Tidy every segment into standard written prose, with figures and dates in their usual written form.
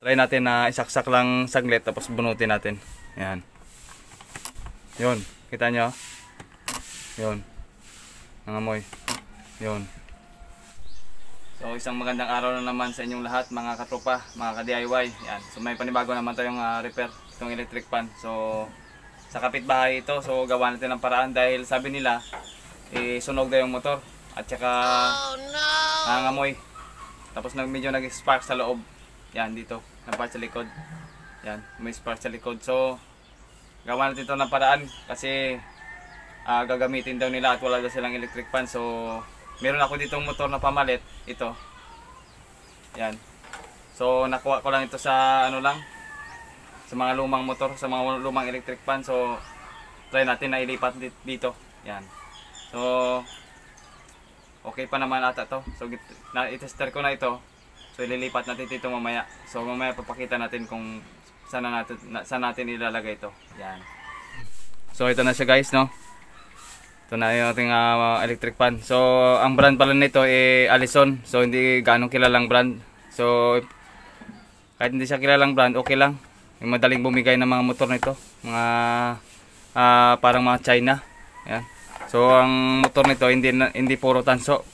Try natin na isaksak lang saglit tapos bunutin natin. Yan. Yun. Kita nyo? Yun. Nangamoy. Yun. So isang magandang araw na naman sa inyong lahat mga katropa, mga ka-DIY. Yan. So may panibago naman tayong repair itong electric fan. So sa kapitbahay ito, so gawa natin ng paraan dahil sabi nila sunog daw yung motor at saka nangangamoy. Tapos medyo nag-spark sa loob. Yan dito, ng part sa likod. Yan, may spark sa likod. So gawa natin ito ng paraan kasi gagamitin daw nila at wala daw silang electric fan. So meron ako ditong motor na pamalit, ito. Yan. So nakuha ko lang ito sa ano lang, sa mga lumang motor, sa mga lumang electric fan. So try natin na ilipat dito. Yan. So okay pa naman ata to. So i-tester ko na ito. So ililipat natin dito mamaya. So mamaya papakita natin kung saan natin ilalagay ito. Yan. So ito na siya guys, no. Ito na yung ating electric fan. So ang brand pala nito Allison. So hindi ganong kilalang brand. So kahit hindi siya kilalang brand, okay lang. Yung madaling bumigay ng mga motor nito, mga parang mga China. Yan. So ang motor nito hindi puro tanso.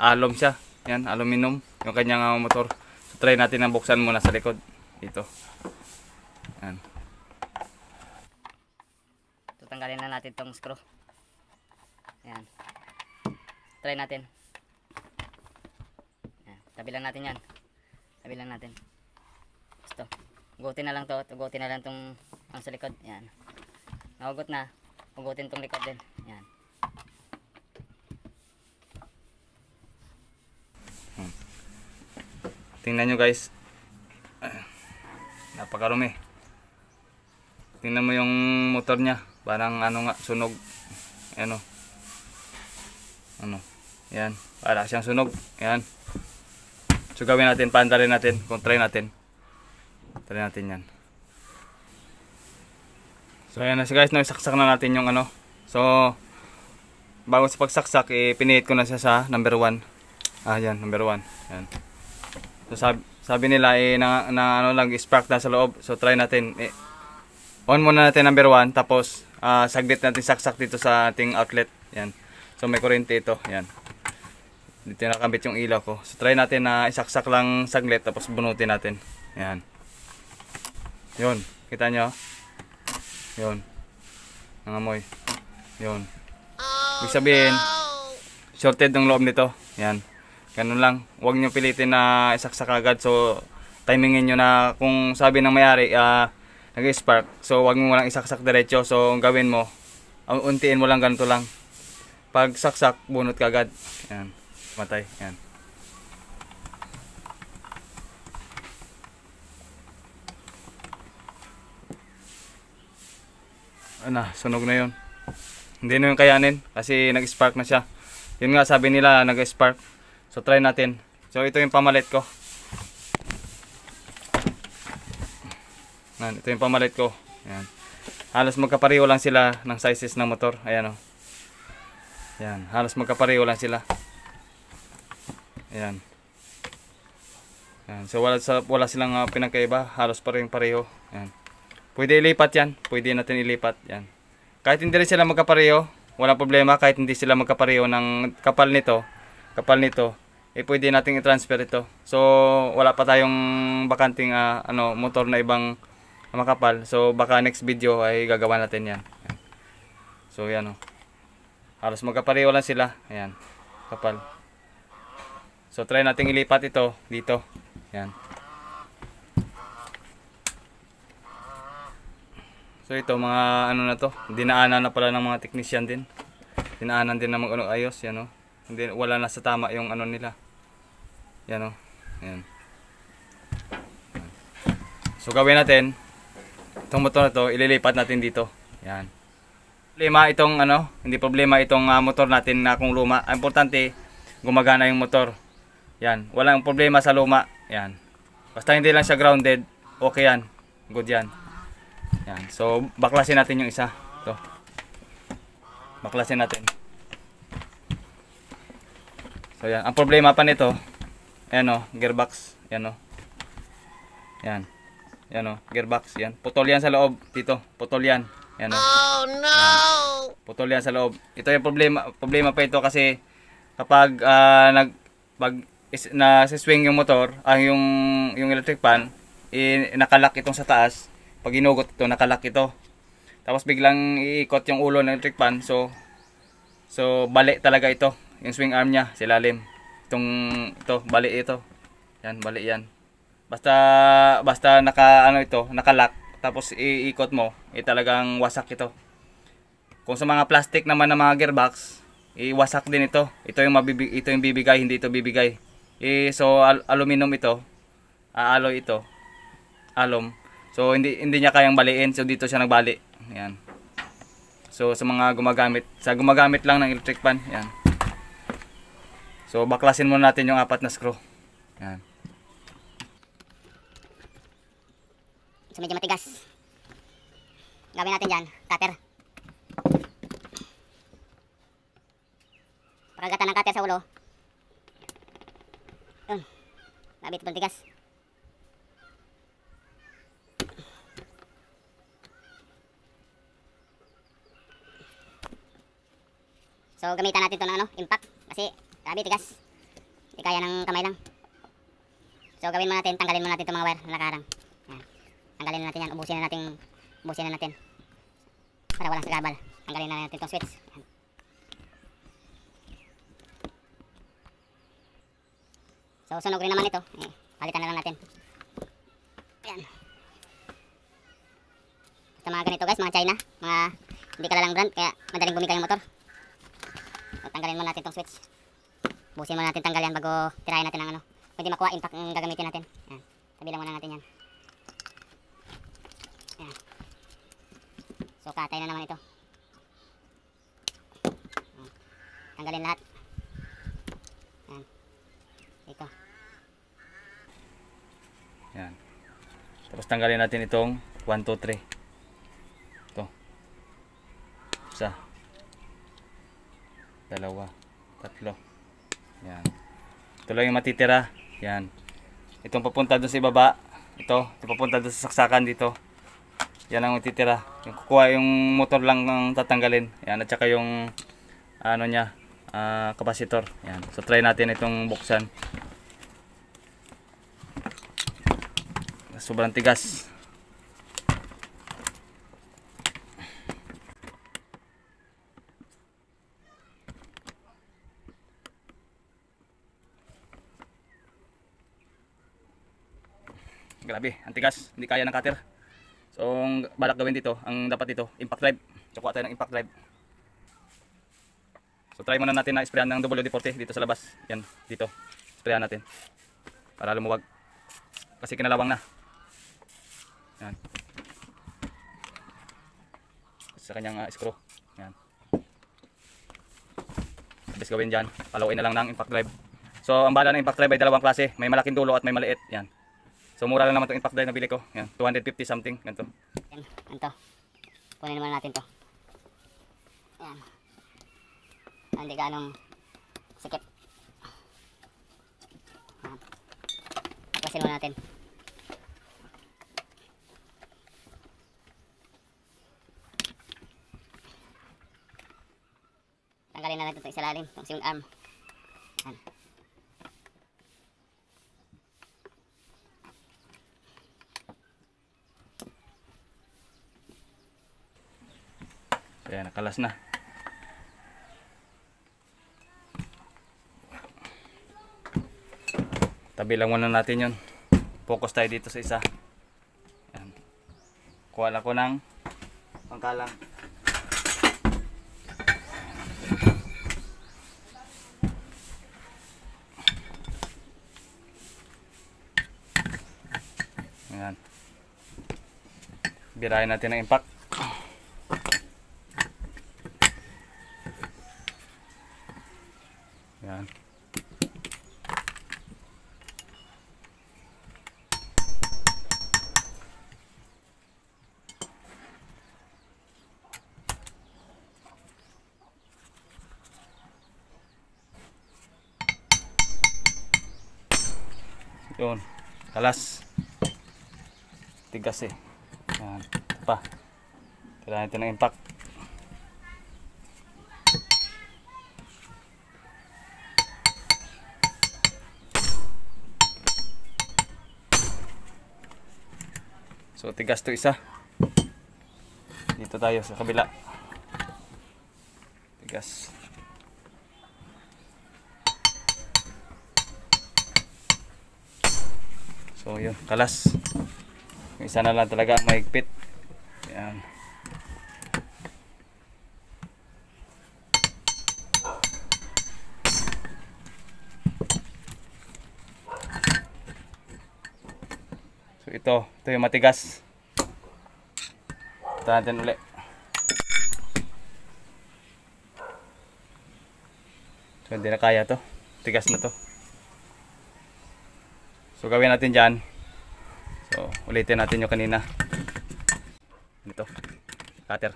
Alum siya. Yan, aluminum yung kanyang motor. So try natin na buksan muna sa likod dito. Yan. Tanggalin na natin tong screw. Yan. Try natin. Yan. Tabi lang natin yan. Tabi lang natin. Gusto. Ugutin na lang to. Ugutin na lang tong ang sa likod. Yan. Naugot na. Ugutin tong likod din. Yan. Tingnan nyo guys. Napakarumi. Tingnan mo yung motor nya. Parang ano nga, sunog. Ano. Yan. Para siyang sunog. Yan. So gawin natin, paandarin natin. Kung try natin. Try natin yan. So ayan na siya guys. Nagsaksak na natin yung ano. So bago sa pagsaksak, pinihit ko na siya sa number 1. Yan, number 1. Yan. So sabi nila na ano lang, spark na sa loob. So try natin. On muna natin number 1 tapos saglit natin saksak dito sa ating outlet. Yan. So may kuryente ito. Yan. Dito nakakabit yung ilaw ko. So try natin na isaksak lang saglit tapos bunutin natin. Yan. Yun. Kita nyo? Yun. Nangamoy. Yun. Ibig sabihin, shorted ng loob nito. Yan. Ganun lang. Huwag nyo pilitin na isaksak agad. So timingin nyo na kung sabi ng may-ari nag-spark. So huwag mo lang isaksak diretso. So gawin mo, untiin mo lang, ganito lang. Pag saksak, bunot ka agad. Yan. Matay. Yan. Sunog na yun. Hindi na yung kayanin kasi nag-spark na siya. Yun nga sabi nila, nag-spark. So try natin. So ito yung pamalit ko. Ito yung pamalit ko. Ayan. Halos magkapareho lang sila ng sizes ng motor. Ayan o. Ayan. Halos magkapareho lang sila. Ayan. Ayan. So wala silang pinagkaiba. Halos pareho. Ayan. Pwede ilipat yan. Pwede natin ilipat. Ayan. Kahit hindi rin sila magkapareho, walang problema. Kahit hindi sila magkapareho ng kapal nito, pwede nating i-transfer ito. So wala pa tayong bakanting motor na ibang makapal. So baka next video ay gagawa natin yan. Ayan. So yan o. Halos magkapareho lang sila. Ayan. Kapal. So try nating ilipat ito dito. Ayan. So ito mga na to. Dinaanan na pala ng mga technician din. Dinaanan din ng mga ayos. Yan o. Hindi, wala na sa tama yung nila. Yan o. Ayan. So gawin natin, itong motor na to, ililipat natin dito. Yan. Hindi problema itong motor natin na kung luma. Ang importante, gumagana yung motor. Yan. Walang problema sa luma. Yan. Basta hindi lang siya grounded, okay yan. Good yan. Yan. So baklasin natin yung isa. Ito. Baklasin natin. So yan, ang problema pa nito, ayan o, gearbox, ayan o. Yan. Yan o, gearbox. Yan. Putol yan sa loob. Dito, putol yan. Yan o. Oh no! Yan. Putol yan sa loob. Ito yung problema pa ito kasi kapag na-swing yung motor, yung electric fan, nakalak itong sa taas. Pag inugot ito, nakalak ito. Tapos biglang iikot yung ulo ng electric fan. So bali talaga ito. Yung swing arm niya, sa ilalim. Ito, bali ito. Yan, bali yan. Basta nakalak, tapos iikot mo, talagang wasak ito. Kung sa mga plastic naman na mga gearbox, iwasak din ito. Ito yung bibigay, hindi ito bibigay. So aluminum ito, alloy ito, alum. So hindi niya kayang baliin, so dito siya nagbali. Yan. So sa mga gumagamit lang ng electric fan, yan. So baklasin muna natin yung 4 na screw. Yan. So medyo matigas. Gawin natin dyan, cutter. Pakagatan ng cutter sa ulo. Yun. Grabe ito tigas. So gamitan natin ito ng impact. Kasi grabe tigas. Hindi kaya ng kamay lang. So gawin mo natin, tanggalin mo natin itong mga wire na nakaharang. Yan. Tanggalin na natin yan, ubusin na natin para walang sagabal. Tanggalin na natin itong switch. Yan. So sunog rin naman ito, palitan na lang natin. Yan. Sa mga ganito guys, mga China, mga hindi kalalang brand, kaya madaling bumigay yung motor. So tanggalin mo natin itong switch. Ubusin mo natin tanggal yan bago tirahin natin ng pwede makuha impact ang gagamitin natin. Yan. Tabilang muna natin yan. Yan. So katay na naman ito. Yan. Tanggalin lahat. Yan. Ito. Yan. Tapos tanggalin natin itong 1, 2, 3. Ito. Isa. Dalawa. Tatlo. Yan. Ito lang yung matitira. Yan. Itong papunta doon sa ibaba. Ito papunta doon sa saksakan dito. Yan ang matitira. Yung kukuha yung motor lang ang tatanggalin. Yan. At saka yung capacitor. Yan. So try natin itong buksan. Sobrang tigas. Grabe, ang tigas, hindi kaya ng cutter. So, ang balak gawin dito, ang dapat dito, impact drive. So, kuha tayo ng impact drive. So, try muna natin na sprayan ng WD-40 dito sa labas. Yan, dito. Sprayan natin. Para lumuwag. Kasi kinalawang na. Yan. Sa kanyang screw. Yan. Tapos gawin dyan, paluin na lang ng impact drive. So, ang bala ng impact drive ay dalawang klase. May malaking dulo at may maliit. Yan. So mura lang naman itong impact drive na bili ko. Yan, 250 something. Ganito. Yan, ito. Kunin naman natin to. Yan. Hindi ganong sikip. Yan. Pasin mo natin. Tanggalin na natin itong isa lalim, itong swing arm. Yan. Ayan, nakalas na. Tabi lang muna natin yun. Focus tayo dito sa isa. Ayan. Kuha lang ko ng pangkalang. Ayan. Birahin natin ang impact. Yan. Yun. Kalas. tigas eh. Yan. Ito pa. Kailangan natin ng impact. So tigas to isa. Dito tayo sa kabila. Tigas. So yun, kalas. Yung isa na lang talaga mahigpit. Yan. So ito yung matigas. Ito natin ulit. So hindi na kaya to. Tigas na to. So gawin natin dyan. So ulitin natin yung kanina. Ito. Cutter.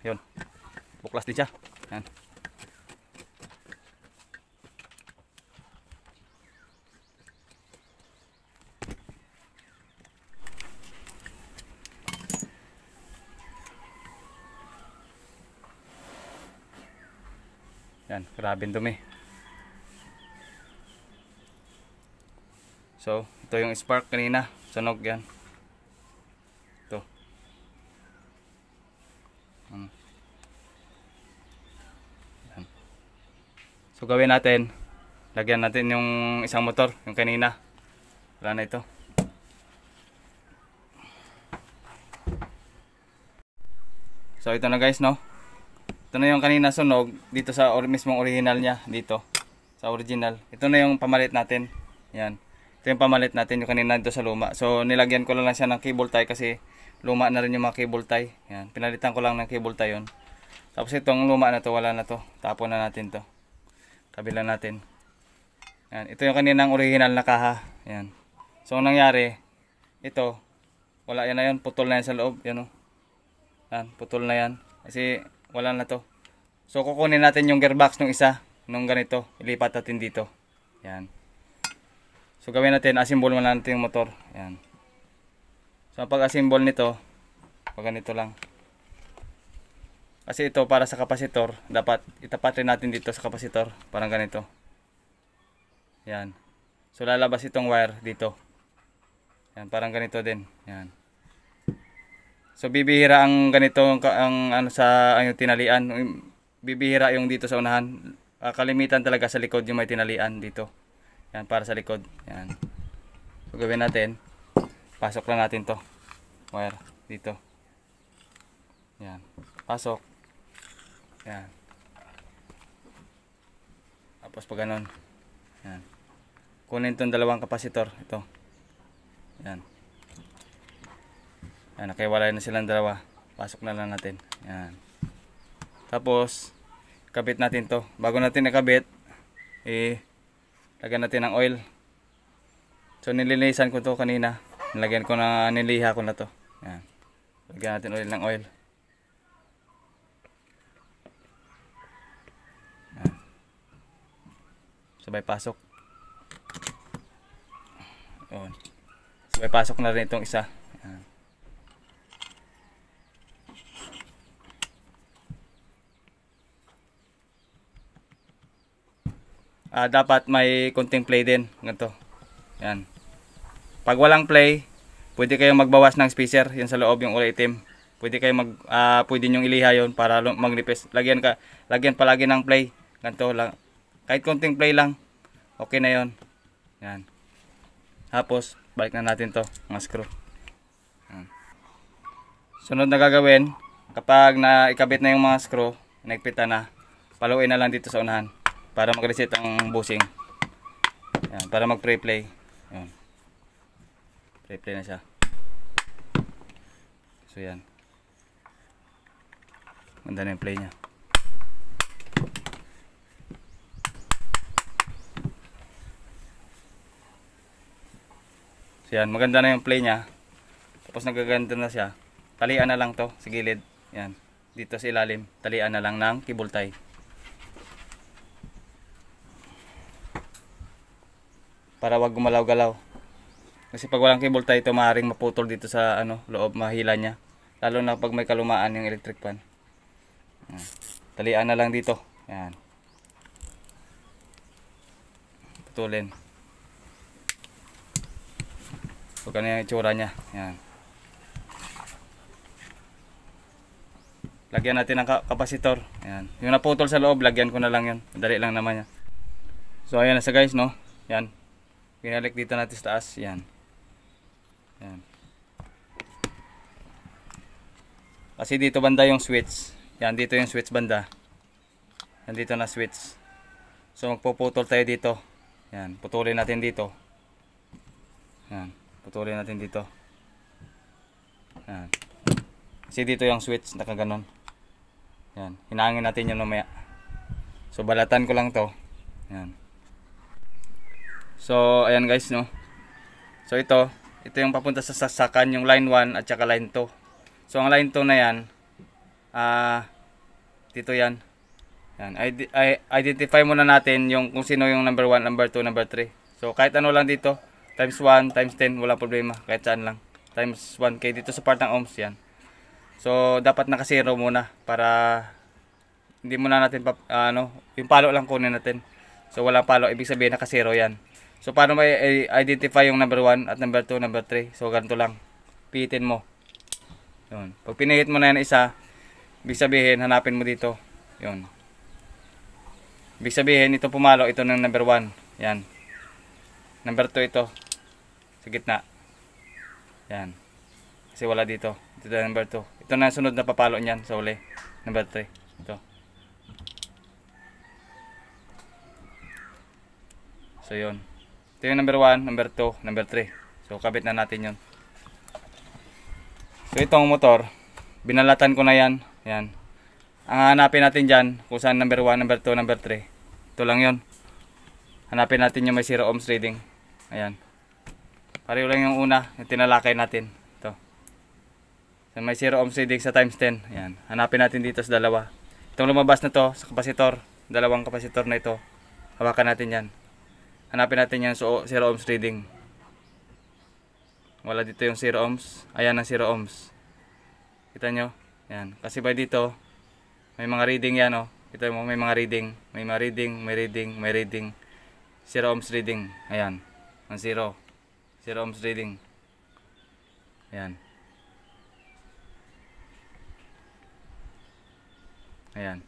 Yun. Buklas din siya. Yan. Yan, grabing dumi. So, ito yung spark kanina. Sunog yan. Ito. Yan. So, gawin natin. Lagyan natin yung isang motor. Yung kanina. Wala na ito. So, ito na guys, no? Ito na yung kanina sunog dito sa mismong original niya dito sa original. Ito na yung pamalit natin. Yan. Ito yung pamalit natin yung kanina dito sa luma. So nilagyan ko lang siya ng cable tie kasi luma na rin yung mga cable tie. Yan. Pinalitan ko lang ng cable tie yon. Tapos itong luma na to wala na to. Tapon na natin to. Kabila natin. Yan. Ito yung kaninang original na kaha. Yan. So ang nangyari ito wala yan na yun. Putol na yan sa loob. Yan o. Yan. Putol na yan. Kasi wala na to. So kukunin natin yung gearbox nung isa, nung ganito, ilipat natin dito. Yan. So gawin natin, assemble muna natin yung motor. Yan. So pag assemble nito, pag ganito lang. Kasi ito para sa kapasitor, dapat itapat rin natin dito sa kapasitor, parang ganito. Yan. So lalabas itong wire dito. Yan, parang ganito din. Yan. So bibihira ang ganito ang ano sa ang tinalian, bibihira yung dito sa unahan. Kalimitan talaga sa likod yung may tinalian dito. Yan para sa likod. Yan. So gawin natin, pasok lang natin to. Wire dito. Yan. Pasok. Yan. Tapos pag ganun. Yan. Kunin tong dalawang kapasitor ito. Yan. Yan, nakiwalay na silang dalawa. Pasok na lang natin. Yan. Tapos, kabit natin to. Bago natin nakabit, lagyan natin ng oil. So, nilinisan ko to kanina. Nilagyan ko na, niliha ko na to. Yan. Lagyan natin ulit ng oil. Yan. Sabay pasok. Yun. Sabay pasok na rin itong isa. Yan. Dapat may konting play din. Ganito. Yan. Pag walang play, pwede kayong magbawas ng spacer. Yan sa loob yung kulay itim. Pwede kayong pwede nyong iliha yon para magnipis. Lagyan palagi ng play. Ganito lang. Kahit konting play lang. Okay na yon. Yan. Tapos, balik na natin to. Mga screw. Yan. Sunod na gagawin, kapag naikabit na yung mga screw, naikpitan na, paluin na lang dito sa unahan. Para mag-reset ang bushing. Yan, para mag-pre-play. Yan. Pre-play na siya. So yan. Ganda na yung play niya. So yan, maganda na yung play niya. Tapos nagaganda na siya. Talian na lang to sa gilid. Yan. Dito sa ilalim, talian na lang ng cable tie. Para wag gumalaw-galaw. Kasi pag walang cable tie, ito maaaring maputol dito sa loob, mahila niya. Lalo na pag may kalumaan yung electric fan. Yan. Talian na lang dito. Yan. Putulin. So ganyan yung itsura niya. Yan. Lagyan natin ng kapasitor. Yan. Yung naputol sa loob, lagyan ko na lang yun. Madali lang naman yan. So ayan na sa guys, no? Yan. Pinalik dito natin sa taas. Yan. Yan. Kasi dito banda yung switch. Yan, dito yung switch banda. Yan, dito na switch. So magpuputol tayo dito. Yan, putulin natin dito. Yan, putulin natin dito. Yan. Kasi dito yung switch, nakaganon. Yan, hinangin natin yun mamaya. So balatan ko lang to. Yan. So ayan guys, no. So ito yung papunta sa saksakan, yung line 1 at saka line 2. So ang line 2 na yan, dito yan. Yan, identify muna natin yung kung sino yung number 1, number 2, number 3. So kahit ano lang dito, times 1, times 10, walang problema, kahit saan lang. Times 1k dito sa part ng ohms yan. So dapat naka-zero muna para hindi muna natin yung palo lang kunin natin. So walang palo, ibig sabihin naka-zero yan. So paano may identify yung number 1 at number 2, number 3? So ganito lang. Pihitin mo. Yun. Pag pinihit mo na yan isa, ibig sabihin hanapin mo dito. Yun. Ibig sabihin ito pumalo, ito ng number 1. Yan. Number 2 ito. Sa gitna. Yan. Kasi wala dito. Ito na number 2. Ito na sunod na papalo niyan sa uli. Number 3. Ito. So yun. Ito yung number 1, number 2, number 3. So kabit na natin yun. So itong motor, binalatan ko na yan. Yan. Ang hanapin natin dyan, kung saan number 1, number 2, number 3. Ito lang yun. Hanapin natin yung may 0 ohms reading. Ayan. Pareho lang yung una, yung tinalakay natin. Ito. So may 0 ohms reading sa times 10. Ayan. Hanapin natin dito sa dalawa. Itong lumabas na to sa kapasitor. Dalawang kapasitor na ito. Hawakan natin yan. Hanapin natin yan sa 0 ohms reading. Wala dito yung 0 ohms. Ayan ang 0 ohms. Kita nyo? Yan. Kasi by dito, may mga reading yan, oh. Kita mo, may mga reading. May mga reading, may reading, may reading. 0 ohms reading. Ayan. Ang 0. 0 ohms reading. Ayan. Ayan.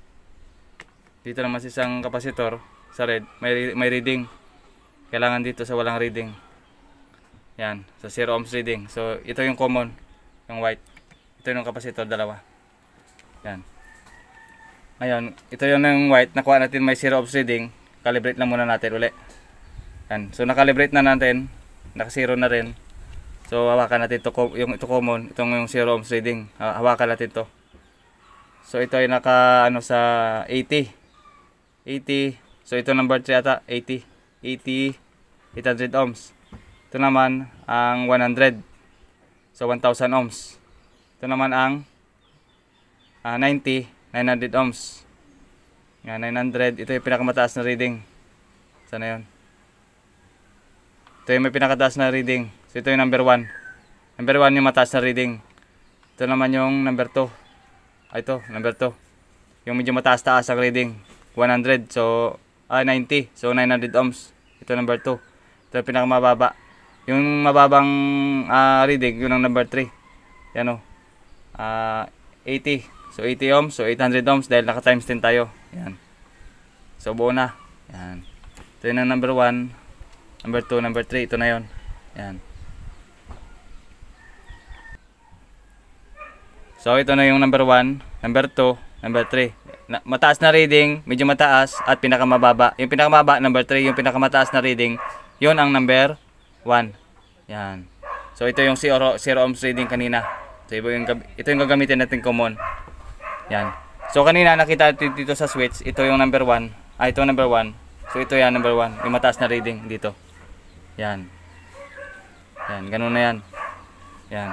Dito naman sa isang kapasitor, sa red, may reading. Kailangan dito sa walang reading. Yan, sa 0 ohms reading. So ito yung common, yung white. Ito yung kapasitor, dalawa. Yan. Ngayon, ito yung white, nakuha natin may 0 ohms reading. Calibrate lang muna natin uli. Yan. So nakalibrate na natin, naka-0 na rin. So hawakan natin ito, ito common, itong yung 0 ohms reading. Hawakan natin to. So ito ay naka sa 80. 80. So ito number 3 ata, 80. 80, 800 ohms. Ito naman ang 100. So 1000 ohms. Ito naman ang 90, 900 ohms. Yan, 900. Ito yung pinakamataas na reading. Sana yun? Ito yung may pinakataas na reading. So ito yung number 1. Number 1 yung mataas na reading. Ito naman yung number 2. Ito, number 2. Yung medyo mataas-taas ang reading. 100. So 90. So 900 ohms. Ito number 2. Ito yung pinakamababa. Yung mababang reading, yun ang number 3. Yan o. 80. So 80 ohms. So 800 ohms dahil naka times 10 tayo. Yan. So buo na. Yan. Ito yun ang number 1. Number 2, number 3. Ito na yun. Yan. So ito na yung number 1, number 2, number 3. Mataas na reading, medyo mataas, at pinakamababa. Yung pinakamababa, number 3, yung pinakamataas na reading, yun ang number 1. Yan. So ito yung 0 ohms reading kanina. So ito yung gagamitin natin common. Yan. So kanina nakita natin dito sa switch, ito yung number 1. Ito number 1. So ito yan number 1. Yung mataas na reading dito. Yan. Yan, ganun na yan. Yan.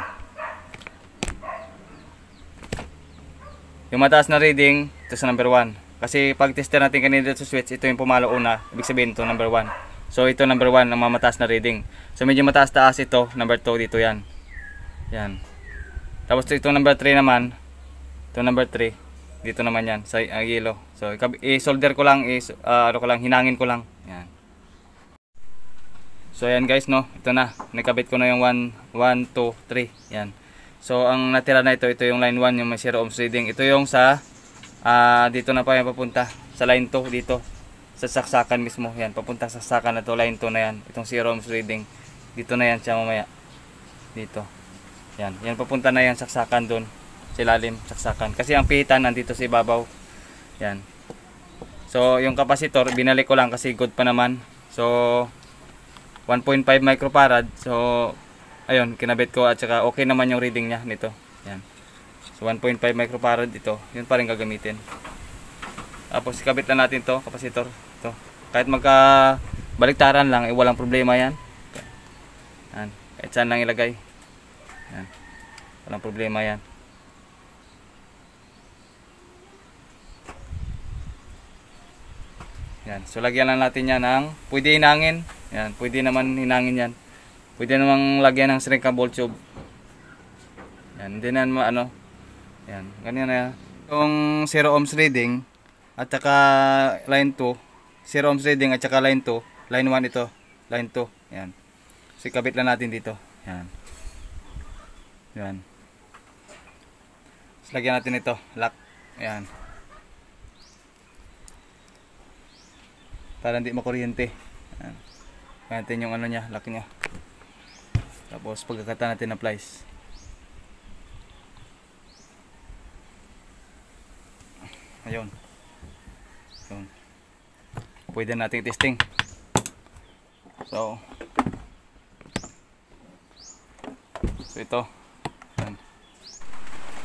Yung mataas na reading, ito sa number 1. Kasi pag tester natin kanina dito sa switch, ito yung pumalo una. Ibig sabihin ito number 1. So ito number 1 ang mga mataas na reading. So medyo mataas-taas ito, number 2 dito yan. Yan. Tapos ito number 3 naman. Ito number 3. Dito naman yan sa yellow. So i-solder ko lang, hinangin ko lang. Yan. So ayan guys, no. Ito na. Nakabit ko na yung 1 2 3. Yan. So ang natira na ito yung line 1, yung may 0 ohms reading. Ito yung sa dito na pa yan papunta sa line 2 dito. Sa saksakan mismo. Yan, papunta sa saksakan na to, line 2 na yan. Itong 0 ohms reading. Dito na yan siya mamaya. Dito. Yan, yan papunta na yan saksakan doon. Sa ilalim, saksakan. Kasi ang pihitan nandito sa ibabaw. Yan. So, yung kapasitor, binalik ko lang kasi good pa naman. So, 1.5 microfarad. So, ayun, kinabit ko at saka okay naman yung reading niya nito. Yan. So 1.5 microfarad ito. Yun pa rin gagamitin. Tapos ikabit na natin to, kapasitor. Ito. Kahit magka baliktaran lang, walang problema yan. Yan. Kahit saan lang ilagay. Yan. Walang problema yan. Yan. So lagyan lang natin yan ng, pwede hinangin. Yan. Pwede naman hinangin yan. Pwede namang lagyan ng shrinkable tube. Yan, hindi na ano. Yan, ganyan na yan. Yung 0 ohms reading at saka line 2, 0 ohms reading at saka line 2, line 1 ito, line 2. Yan. So ikabit lang natin dito. Yan. Yan. So, lagyan natin ito, lock. Yan. Para hindi makuryente. Yan. Natin yung ano niya, lock niya. Tapos pagkakata natin ng plies. Ayun. Ayun. Pwede natin testing. So ito. Ayan.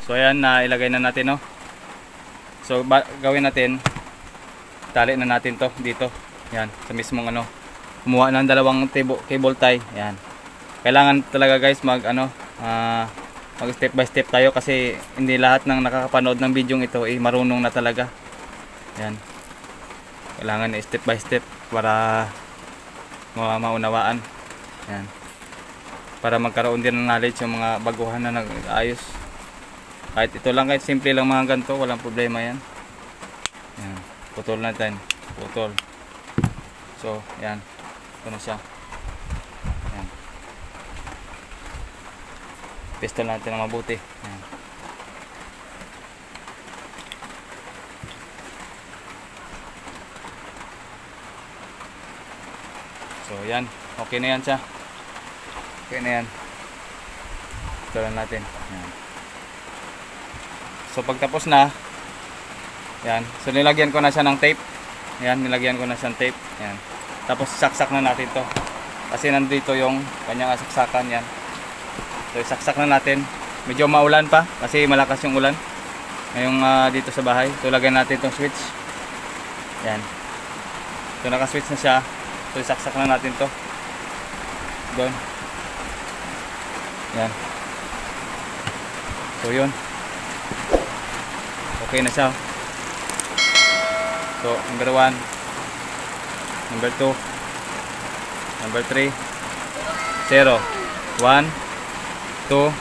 So ayan, na ilagay na natin, no. So gawin natin, tali na natin to dito. Yan, sa mismong ano. Kumuha ng dalawang cable tie. Yan. Kailangan talaga guys mag step by step tayo kasi hindi lahat ng nakakapanood ng video ito marunong na talaga. Yan. Kailangan step by step para maunawaan. Yan. Para magkaroon din ng knowledge yung mga baguhan na nag-ayos. Kahit ito lang, kahit simple lang mga ganito, walang problema yan. Yan. Putol natin. Putol. So, yan. Ito na siya. Pistol natin na mabuti. Ayan. So yan, okay na yan siya. Okay na yan. Ito lang natin. Ayan. So pagtapos na, yan. So nilagyan ko na siya ng tape. Ayan, nilagyan ko na siya ng tape. Ayan. Tapos saksak na natin to. Kasi nandito yung kanyang saksakan yan. So isaksak na natin. Medyo maulan pa kasi malakas yung ulan ngayong dito sa bahay. So lagyan natin itong switch. Yan. So naka-switch na siya. So isaksak na natin to doon. Yan. So yun. Okay na siya. So number 1, number 2, number 3, 0, 1, 2,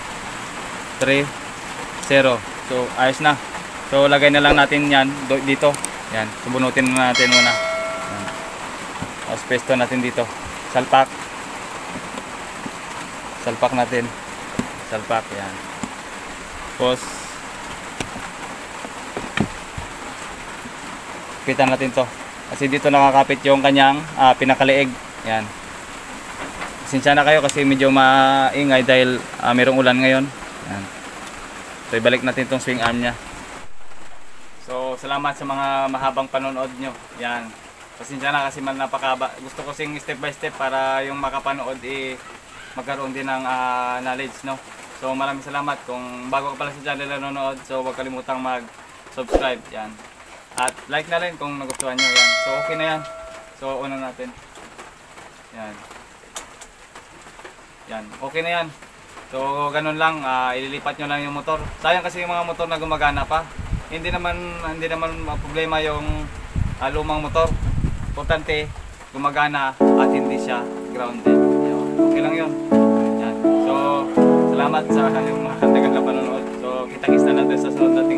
3, 0. So ayos na. So lagay na lang natin yan dito. Yan. Subunutin na natin muna. Yan. Tapos pesto natin dito. Salpak. Salpak natin. Salpak. Yan. Tapos pitan natin to. Kasi dito nakakapit yung kanyang pinakaliig. Yan. Pasensya na kayo kasi medyo maingay dahil mayroong ulan ngayon. Yan. So ibalik natin itong swing arm niya. So salamat sa mga mahabang panonood nyo. Yan. Pasensya na kasi napakaba. Gusto ko sing step by step para yung makapanood magkaroon din ng knowledge, no. So maraming salamat. Kung bago ka pala sa channel na nanonood, so huwag kalimutang mag-subscribe. Yan. At like na rin kung nagustuhan nyo. Yan. So okay na yan. So una natin. Yan. Yan. Okay na yan. So ganun lang. Ililipat nyo lang yung motor. Sayang kasi yung mga motor na gumagana pa. Hindi naman problema yung lumang motor. Importante, gumagana at hindi siya grounded. Yan. Okay lang yun. Yan. So salamat sa yung mga tagal na panonood. So kita-kits na natin sa sunod nating